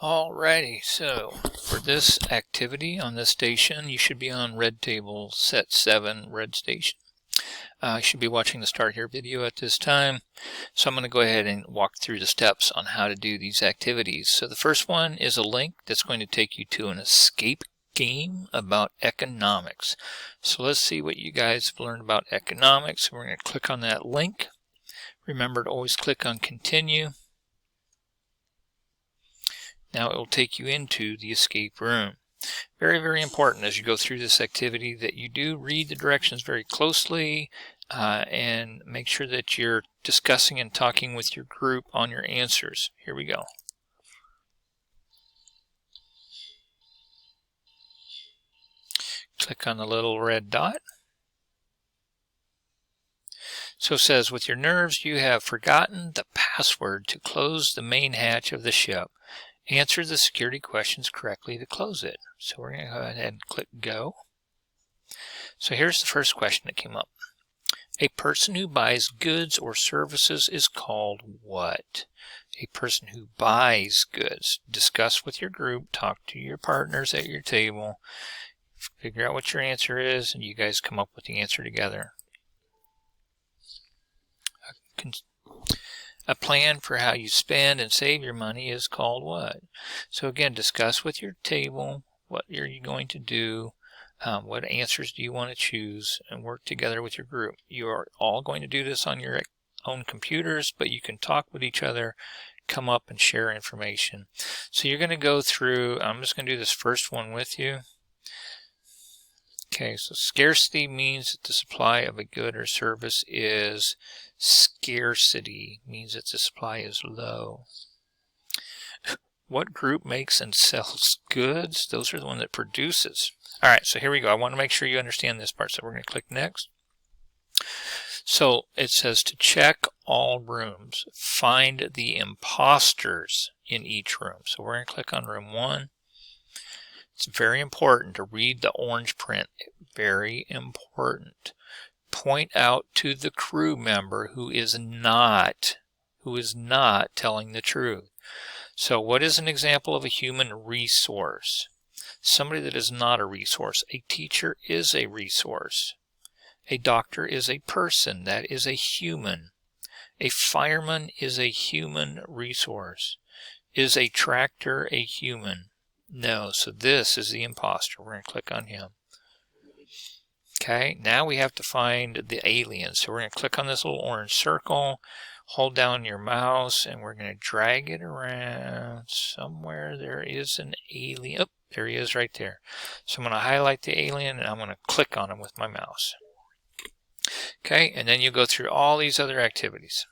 Alrighty, so for this activity on this station, you should be on red table set 7, red station. You should be watching the Start Here video at this time. So I'm going to go ahead and walk through the steps on how to do these activities. So the first one is a link that's going to take you to an escape game about economics. So let's see what you guys have learned about economics. We're going to click on that link. Remember to always click on continue. Now it will take you into the escape room. Very, very important as you go through this activity that you do read the directions very closely and make sure that you're discussing and talking with your group on your answers. Here we go. Click on the little red dot. So it says, with your nerves, you have forgotten the password to close the main hatch of the ship. Answer the security questions correctly to close it. So we're going to go ahead and click go. So here's the first question that came up. A person who buys goods or services is called what? A person who buys goods. Discuss with your group, talk to your partners at your table, figure out what your answer is, and you guys come up with the answer together. A plan for how you spend and save your money is called what? So again, discuss with your table what are you going to do, what answers do you want to choose, and work together with your group. You are all going to do this on your own computers, but you can talk with each other, come up and share information. So you're going to go through, I'm just going to do this first one with you. Okay, so scarcity means that the supply of a good or service is scarcity, means that the supply is low. What group makes and sells goods? Those are the one that produces. All right, so here we go. I want to make sure you understand this part, so we're going to click next. So it says to check all rooms, find the imposters in each room. So we're going to click on room 1. It's very important to read the orange print. Very important. Point out to the crew member who is not telling the truth. So what is an example of a human resource? Somebody that is not a resource. A teacher is a resource. A doctor is a person. That is a human. A fireman is a human resource. Is a tractor a human? No, so this is the imposter. We're going to click on him. Okay, now we have to find the alien. So we're going to click on this little orange circle, hold down your mouse, and we're going to drag it around somewhere. There is an alien. Oh, there he is right there. So I'm going to highlight the alien, and I'm going to click on him with my mouse. Okay, and then you go through all these other activities.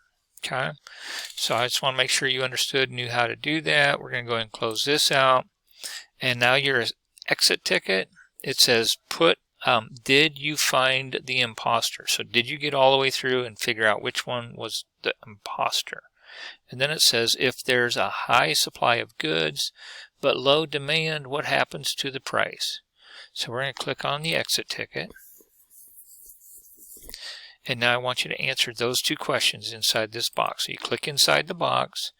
Okay, so I just want to make sure you understood and knew how to do that. We're going to go ahead and close this out. And now your exit ticket, it says did you find the imposter? So did you get all the way through and figure out which one was the imposter? And then it says if there's a high supply of goods but low demand, what happens to the price? So we're going to click on the exit ticket. And now I want you to answer those two questions inside this box. So you click inside the box.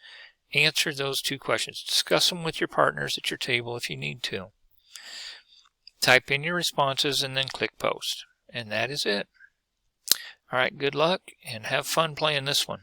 Answer those two questions. Discuss them with your partners at your table if you need to. Type in your responses and then click post. And that is it. All right, good luck and have fun playing this one.